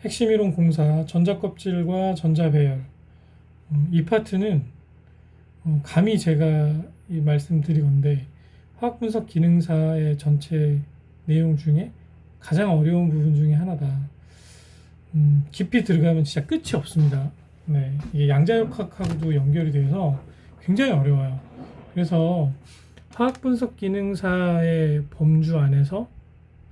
핵심 이론 공사, 전자껍질과 전자배열. 이 파트는 감히 제가 말씀드리건데 화학분석 기능사의 전체 내용 중에 가장 어려운 부분 중에 하나다. 깊이 들어가면 진짜 끝이 없습니다. 네, 이게 양자역학하고도 연결이 돼서 굉장히 어려워요. 그래서 화학분석 기능사의 범주 안에서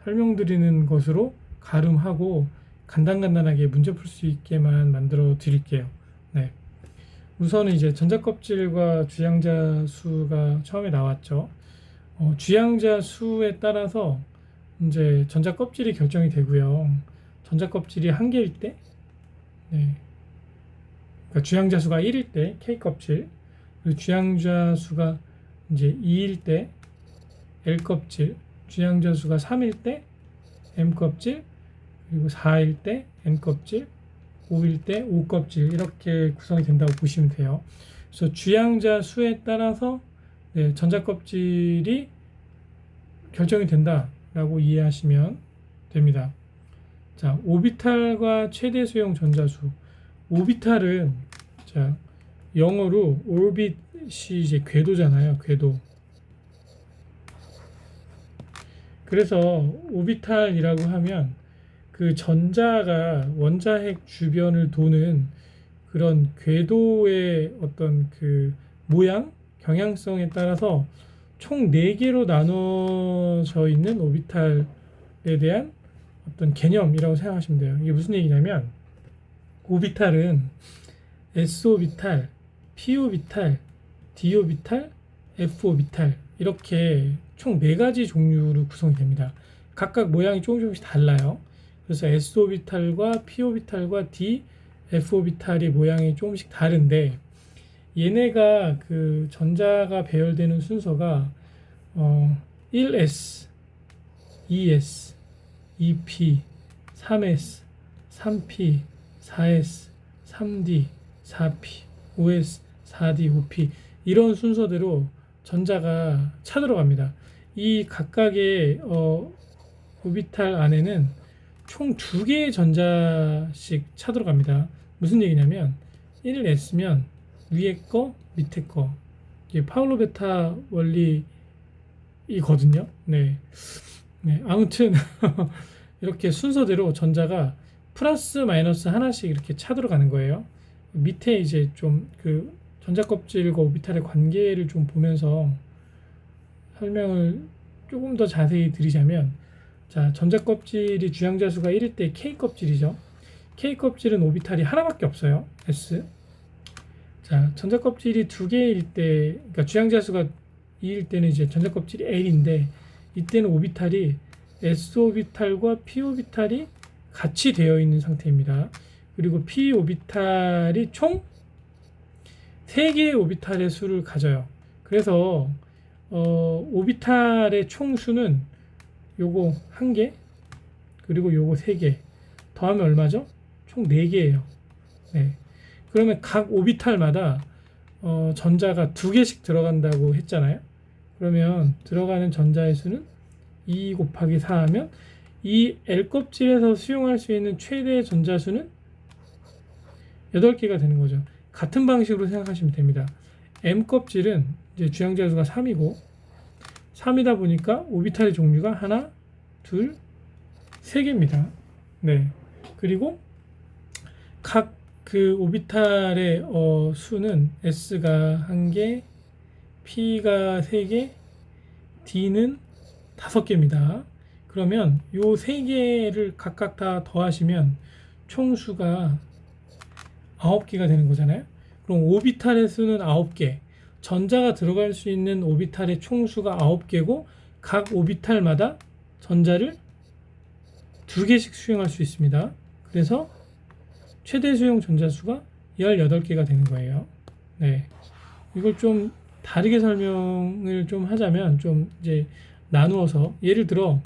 설명드리는 것으로 가름하고 간단하게 문제 풀 수 있게만 만들어 드릴게요. 네. 우선은 이제 전자껍질과 주양자 수가 처음에 나왔죠. 주양자 수에 따라서 이제 전자껍질이 결정이 되고요. 전자껍질이 한 개일 때, 네. 그러니까 주양자 수가 1일 때 K 껍질, 그리고 주양자 수가 이제 2일 때 L 껍질, 주양자 수가 3일 때 M 껍질, 그리고 4일 때 N 껍질, 5일 때 O 껍질, 이렇게 구성이 된다고 보시면 돼요. 그래서 주양자 수에 따라서 네, 전자 껍질이 결정이 된다라고 이해하시면 됩니다. 자, 오비탈과 최대 수용 전자수. 오비탈은 자, 영어로 orbit이 이제 궤도잖아요. 궤도. 그래서 오비탈이라고 하면 그 전자가 원자핵 주변을 도는 그런 궤도의 어떤 그 모양, 경향성에 따라서 총 4개로 나눠져 있는 오비탈에 대한 어떤 개념이라고 생각하시면 돼요. 이게 무슨 얘기냐면 오비탈은 S오비탈, P오비탈, D오비탈, F오비탈 이렇게 총 4가지 종류로 구성이 됩니다. 각각 모양이 조금씩 달라요. 그래서 S오비탈과 P오비탈과 D, F오비탈의 모양이 조금씩 다른데 얘네가 그 전자가 배열되는 순서가 1s, 2s, 2p, 3s, 3p, 4s, 3d, 4p, 5s, 4d, 5p 이런 순서대로 전자가 차들어갑니다. 이 각각의 오비탈 안에는 총 2개의 전자씩 차들어갑니다. 무슨 얘기냐면 1s면 위에 거, 밑에 거. 이게 파울로 베타 원리이거든요. 네. 네. 아무튼 이렇게 순서대로 전자가 플러스 마이너스 하나씩 이렇게 차들어가는 거예요. 밑에 이제 좀 그 전자 껍질과 오비탈의 관계를 좀 보면서 설명을 조금 더 자세히 드리자면 자, 전자 껍질이 주양자 수가 1일 때 K 껍질이죠. K 껍질은 오비탈이 하나밖에 없어요. S. 자, 전자 껍질이 2개일 때, 그러니까 주양자 수가 2일 때는 이제 전자 껍질이 L인데 이때는 오비탈이 S 오비탈과 P 오비탈이 같이 되어 있는 상태입니다. 그리고 P 오비탈이 총 3개의 오비탈의 수를 가져요. 그래서 오비탈의 총 수는 요거 1개, 그리고 요거 3개 더하면 얼마죠? 총 4개예요. 네. 그러면 각 오비탈마다 전자가 2개씩 들어간다고 했잖아요. 그러면 들어가는 전자의 수는 2 곱하기 4 하면 이 L껍질에서 수용할 수 있는 최대 전자수는 8개가 되는 거죠. 같은 방식으로 생각하시면 됩니다. M껍질은 이제 주양자 수가 3이고 3이다 보니까 오비탈의 종류가 하나, 둘, 3개입니다. 네. 그리고 각 그 오비탈의 수는 S가 1개, P가 3개, D는 5개입니다. 그러면 요 3개를 각각 다 더하시면 총수가 9개가 되는 거잖아요. 그럼 오비탈의 수는 9개, 전자가 들어갈 수 있는 오비탈의 총수가 9개고 각 오비탈마다 전자를 2개씩 수용할 수 있습니다. 그래서 최대 수용 전자수가 18개가 되는 거예요. 네. 이걸 좀 다르게 설명을 좀 하자면 좀 이제 나누어서 예를 들어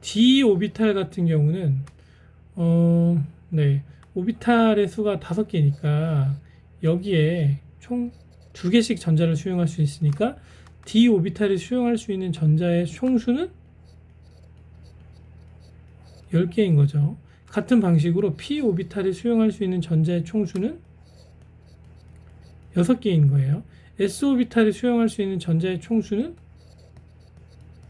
D 오비탈 같은 경우는 네. 오비탈의 수가 5개니까 여기에 총 2개씩 전자를 수용할 수 있으니까 D 오비탈이 수용할 수 있는 전자의 총수는 10개인 거죠. 같은 방식으로 p 오비탈이 수용할 수 있는 전자의 총수는 6개인 거예요. s 오비탈이 수용할 수 있는 전자의 총수는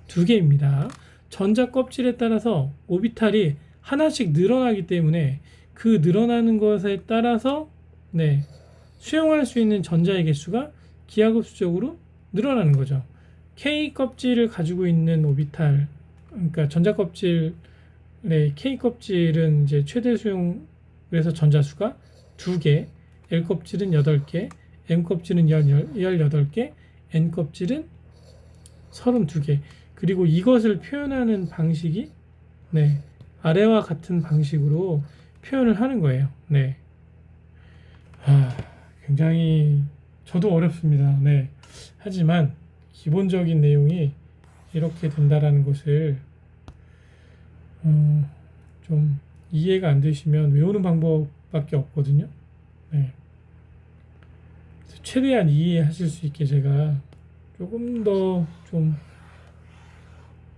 2개입니다. 전자 껍질에 따라서 오비탈이 하나씩 늘어나기 때문에 그 늘어나는 것에 따라서 수용할 수 있는 전자의 개수가 기하급수적으로 늘어나는 거죠. K 껍질을 가지고 있는 오비탈, 그러니까 전자 껍질의 K 껍질은 이제 최대 수용, 그래서 전자수가 2개, L 껍질은 8개, M 껍질은 18개, N 껍질은 32개. 그리고 이것을 표현하는 방식이 아래와 같은 방식으로 표현을 하는 거예요. 굉장히 저도 어렵습니다. 하지만 기본적인 내용이 이렇게 된다라는 것을 좀 이해가 안 되시면 외우는 방법밖에 없거든요. 최대한 이해하실 수 있게 제가 조금 더 좀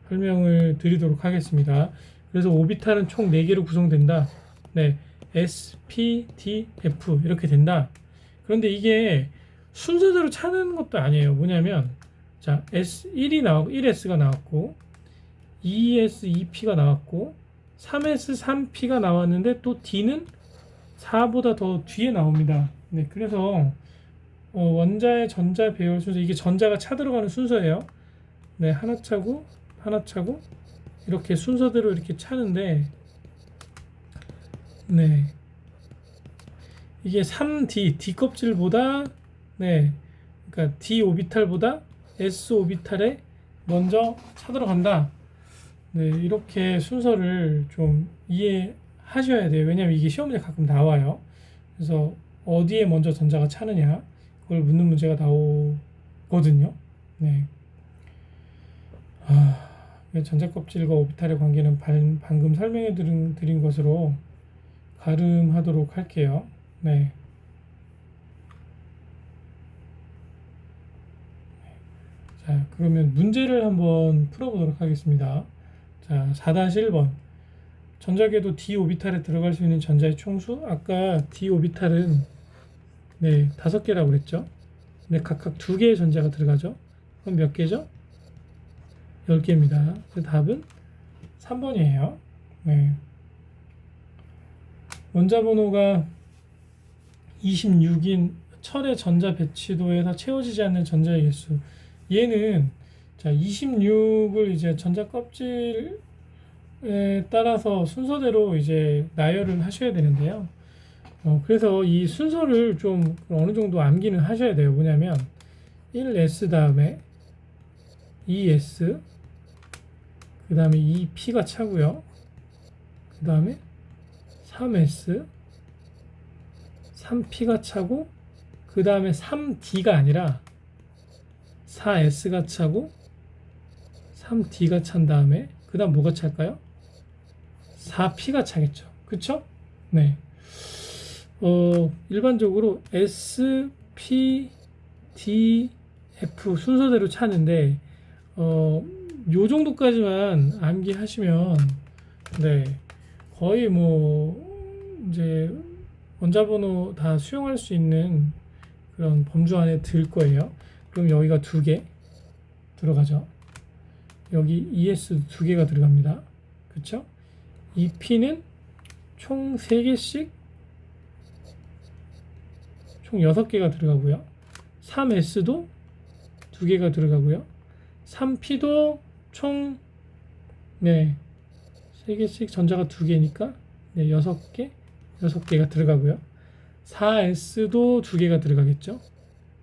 설명을 드리도록 하겠습니다. 그래서 오비탈은 총 4개로 구성된다. S, P, D, F 이렇게 된다. 그런데 이게 순서대로 차는 것도 아니에요. 뭐냐면 자, S1이 나오고 1S가 나왔고 2S, 2P가 나왔고 3S, 3P가 나왔는데 또 D는 4보다 더 뒤에 나옵니다. 그래서 원자의 전자 배열 순서, 이게 전자가 차 들어가는 순서예요. 하나 차고 하나 차고 이렇게 순서대로 이렇게 차는데 이게 3D, D 껍질보다 그러니까 D 오비탈보다 S 오비탈에 먼저 차 들어간다. 이렇게 순서를 좀 이해하셔야 돼요. 왜냐면 이게 시험 문제 가끔 나와요. 그래서 어디에 먼저 전자가 차느냐 그걸 묻는 문제가 나오거든요. 전자 껍질과 오비탈의 관계는 방금 설명해 드린 것으로 가름하도록 할게요. 자, 그러면 문제를 한번 풀어보도록 하겠습니다. 자, 4-1번. 전자궤도 d 오비탈에 들어갈 수 있는 전자의 총수. 아까 d 오비탈은 5개라고 그랬죠. 각각 2개의 전자가 들어가죠. 그럼 몇 개죠? 10개입니다. 그래서 답은 3번이에요. 원자 번호가 26인 철의 전자 배치도에서 채워지지 않는 전자의 개수. 얘는 자 26을 이제 전자 껍질에 따라서 순서대로 이제 나열을 하셔야 되는데요. 그래서 이 순서를 좀 어느 정도 암기는 하셔야 돼요. 뭐냐면 1S 다음에 2S, 그 다음에 2P가 차고요. 그 다음에 3S, 3P가 차고, 그 다음에 3D가 아니라 4S가 차고 3D가 찬 다음에 그 다음 뭐가 찰까요? 4P가 차겠죠. 그쵸? 일반적으로 S, P, D, F 순서대로 차는데 요 정도까지만 암기하시면 거의 이제 원자 번호 다 수용할 수 있는 그런 범주 안에 들 거예요. 그럼 여기가 2개 들어가죠. 여기 ES 2개가 들어갑니다. 그쵸? 이 P는 총 3개씩 총 6개가 들어가고요. 3S도 2개가 들어가고요. 3P도 총 3개씩 전자가 2개니까 6개가 들어가고요. 4S도 2개가 들어가겠죠.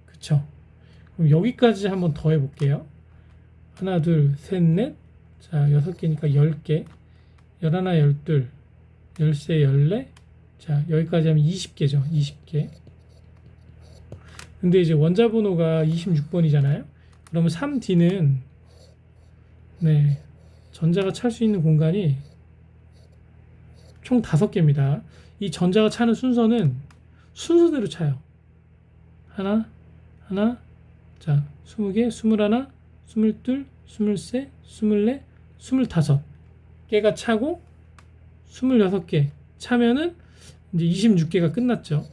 그쵸? 그럼 여기까지 한번 더 해볼게요. 하나, 둘, 셋, 넷. 자, 6개니까 10개. 11, 12, 13, 14. 자, 여기까지 하면 20개죠. 20개. 근데 이제 원자 번호가 26번이잖아요. 그러면 3D는 전자가 찰 수 있는 공간이 총 5개입니다. 이 전자가 차는 순서는 순서대로 차요. 하나, 자, 20개, 21, 22, 23, 24, 25개가 차고 26개 차면은 이제 26개가 끝났죠.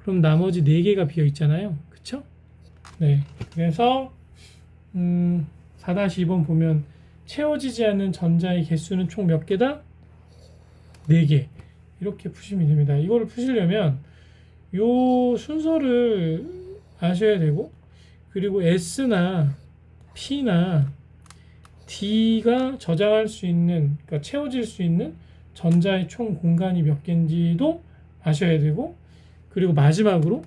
그럼 나머지 4개가 비어 있잖아요. 그쵸? 네. 그래서 4-2번 보면 채워지지 않는 전자의 개수는 총 몇 개다? 4개. 이렇게 푸시면 됩니다. 이거를 푸시려면 요 순서를 아셔야 되고, 그리고 S나 P나 D가 저장할 수 있는, 그러니까 채워질 수 있는 전자의 총 공간이 몇 개인지도 아셔야 되고, 그리고 마지막으로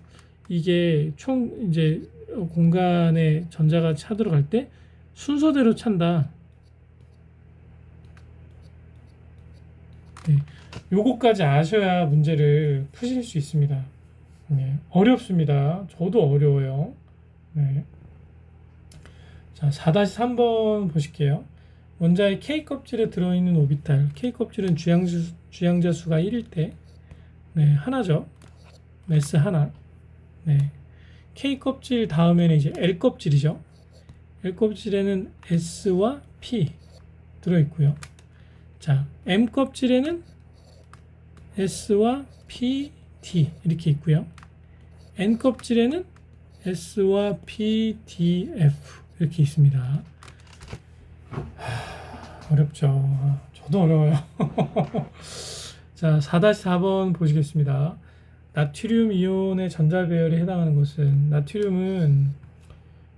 이게 총 이제 공간에 전자가 차 들어갈 때 순서대로 찬다. 네. 요거까지 아셔야 문제를 푸실 수 있습니다. 네. 어렵습니다. 저도 어려워요. 네. 자, 4-3번 보실게요. 원자의 K 껍질에 들어있는 오비탈. K 껍질은 주양자 수가 1일 때, 네, 하나죠. S 하나. 네. K 껍질 다음에는 이제 L 껍질이죠. L 껍질에는 S와 P 들어있고요. 자, M 껍질에는 S와 P, D 이렇게 있고요. N 껍질에는 S와 P, D, F 이렇게 있습니다. 어렵죠. 저도 어려워요. 자, 4-4번 보시겠습니다. 나트륨 이온의 전자 배열에 해당하는 것은, 나트륨은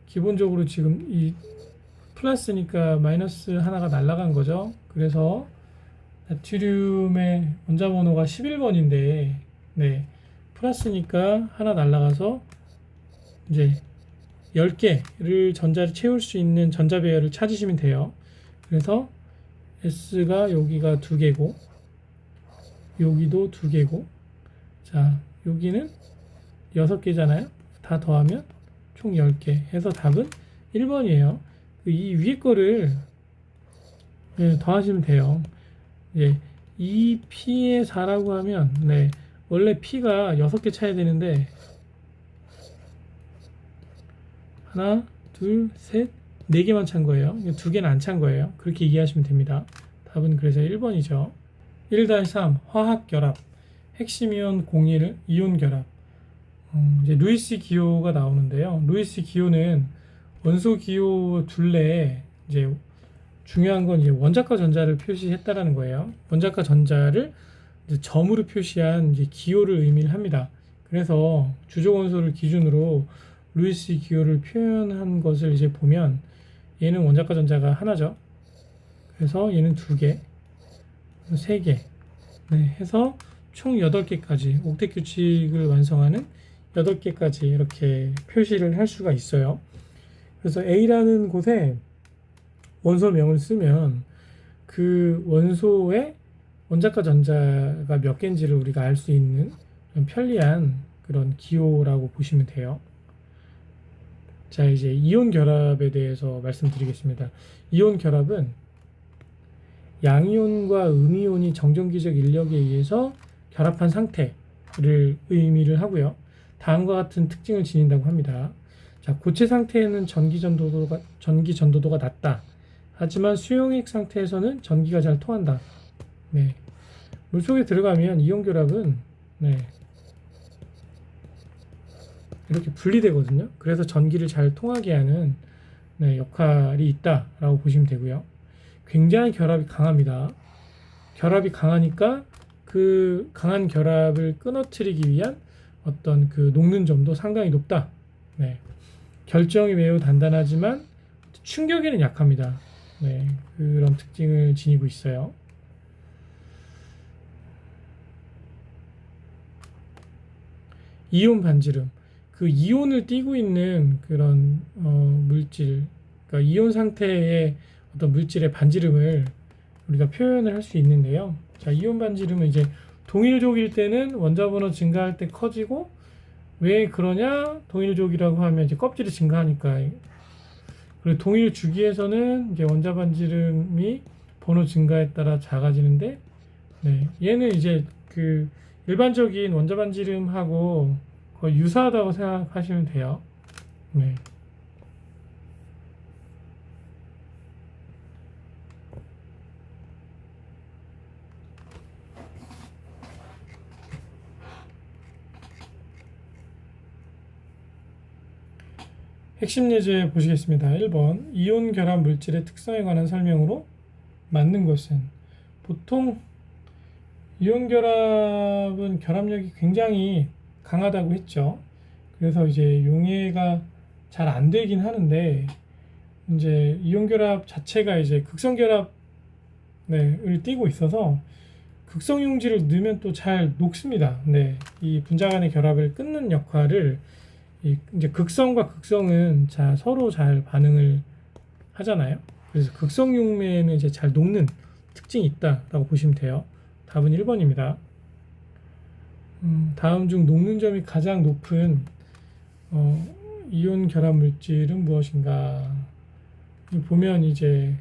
기본적으로 지금 이 플러스니까 마이너스 하나가 날아간 거죠. 그래서 나트륨의 원자 번호가 11번인데, 네, 플러스니까 하나 날아가서 이제 10개를 전자를 채울 수 있는 전자 배열을 찾으시면 돼요. 그래서 S가 여기가 2개고, 여기도 2개고, 자, 여기는 6개잖아요. 다 더하면 총 10개 해서 답은 1번이에요. 이 위에 거를, 네, 더하시면 돼요. 예, 2P의 4라고 하면, 네, 원래 P가 6개 차야 되는데, 하나, 둘, 셋, 4개만 찬 거예요. 2개는 안 찬 거예요. 그렇게 이해하시면 됩니다. 답은 그래서 1번이죠. 1-3 화학 결합. 핵심 이온 01 이온 결합. 이제 루이스 기호가 나오는데요. 루이스 기호는 원소 기호 둘레에 이제 중요한 건 이제 원자과 전자를 표시했다라는 거예요. 원자과 전자를 이제 점으로 표시한 이제 기호를 의미를 합니다. 그래서 주적 원소를 기준으로 루이스 기호를 표현한 것을 이제 보면, 얘는 원자과 전자가 하나죠. 그래서 얘는 2개, 3개, 네, 해서 총 8개까지 옥텟 규칙을 완성하는 8개까지 이렇게 표시를 할 수가 있어요. 그래서 A라는 곳에 원소명을 쓰면 그 원소의 원자과 전자가 몇 개인지를 우리가 알 수 있는 편리한 그런 기호라고 보시면 돼요. 자, 이제 이온 결합에 대해서 말씀드리겠습니다. 이온 결합은 양이온과 음이온이 정전기적 인력에 의해서 결합한 상태를 의미를 하고요. 다음과 같은 특징을 지닌다고 합니다. 자, 고체 상태에는 전기 전도도가 낮다. 하지만 수용액 상태에서는 전기가 잘 통한다. 네. 물속에 들어가면 이온 결합은, 네, 이렇게 분리되거든요. 그래서 전기를 잘 통하게 하는, 네, 역할이 있다라고 보시면 되고요. 굉장히 결합이 강합니다. 결합이 강하니까 그 강한 결합을 끊어뜨리기 위한 어떤 그 녹는 점도 상당히 높다. 네. 결정이 매우 단단하지만 충격에는 약합니다. 네. 그런 특징을 지니고 있어요. 이온 반지름. 그 이온을 띠고 있는 그런 물질, 그러니까 이온 상태의 어떤 물질의 반지름을 우리가 표현을 할 수 있는데요. 자, 이온 반지름은 이제 동일족일 때는 원자 번호 증가할 때 커지고, 왜 그러냐? 동일족이라고 하면 이제 껍질이 증가하니까. 그리고 동일 주기에서는 이제 원자 반지름이 번호 증가에 따라 작아지는데, 네, 얘는 이제 그 일반적인 원자 반지름하고 거의 유사하다고 생각하시면 돼요. 네. 핵심 예제 보시겠습니다. 1번 이온 결합 물질의 특성에 관한 설명으로 맞는 것은. 보통 이온 결합은 결합력이 굉장히 강하다고 했죠. 그래서 이제 용해가 잘 안 되긴 하는데, 이제 이온 결합 자체가 이제 극성 결합을 띠고 있어서 극성 용질을 넣으면 또 잘 녹습니다. 네, 이 분자 간의 결합을 끊는 역할을 이제 극성과 극성은 서로 잘 반응을 하잖아요. 그래서 극성 용매는 이제 잘 녹는 특징이 있다라고 보시면 돼요. 답은 1번입니다. 다음 중 녹는 점이 가장 높은 이온 결합 물질은 무엇인가? 보면 이제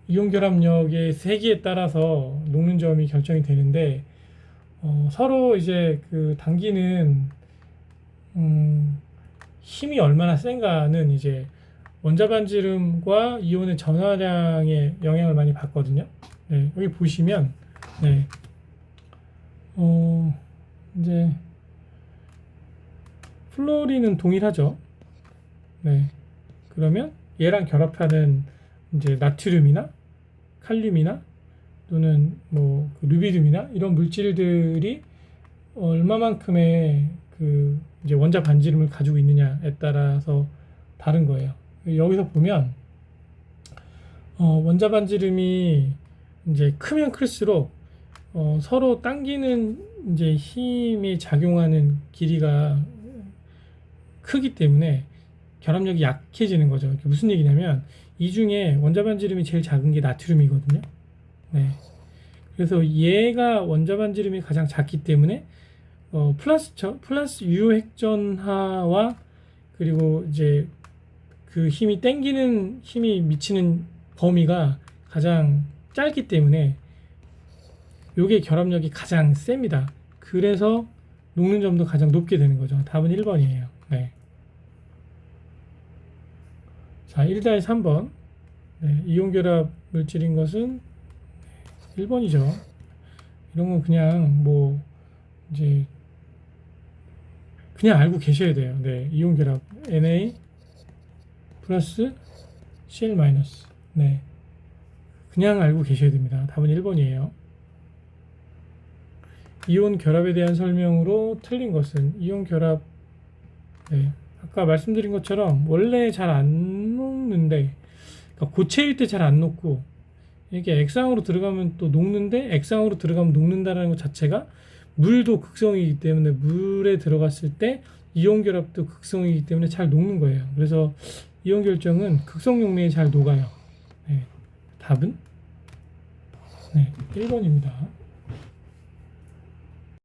이온 결합력의 세기에 따라서 녹는 점이 결정이 되는데, 서로 이제 그 당기는 힘이 얼마나 센가는 이제 원자 반지름과 이온의 전하량에 영향을 많이 받거든요. 네, 여기 보시면 네, 이제 플로린은 동일하죠. 네, 그러면 얘랑 결합하는 이제 나트륨이나 칼륨이나 또는 뭐 루비듐이나 이런 물질들이 얼마만큼의 그 이제 원자 반지름을 가지고 있느냐에 따라서 다른 거예요. 여기서 보면 원자 반지름이 이제 크면 클수록 서로 당기는 이제 힘이 작용하는 길이가 크기 때문에 결합력이 약해지는 거죠. 무슨 얘기냐면 이 중에 원자 반지름이 제일 작은 게 나트륨이거든요. 네. 그래서 얘가 원자 반지름이 가장 작기 때문에 플러스 U 핵전하와 그리고 이제 그 힘이 땡기는 힘이 미치는 범위가 가장 짧기 때문에 요게 결합력이 가장 셉니다. 그래서 녹는 점도 가장 높게 되는 거죠. 답은 1번이에요. 네. 자, 1-3번. 네, 이온 결합 물질인 것은 1번이죠. 이런 건 그냥 뭐 이제 그냥 알고 계셔야 돼요. 네, 이온 결합 Na 플러스 Cl 마이너스. 네, 그냥 알고 계셔야 됩니다. 답은 1번이에요. 이온 결합에 대한 설명으로 틀린 것은. 이온 결합, 네, 아까 말씀드린 것처럼 원래 잘 안 녹는데, 그러니까 고체일 때 잘 안 녹고, 이게 액상으로 들어가면 또 녹는데 액상으로 들어가면 녹는다는 것 자체가 물도 극성이기 때문에 물에 들어갔을 때 이온 결합도 극성이기 때문에 잘 녹는 거예요. 그래서 이온 결정은 극성 용매에 잘 녹아요. 네, 답은 1번입니다.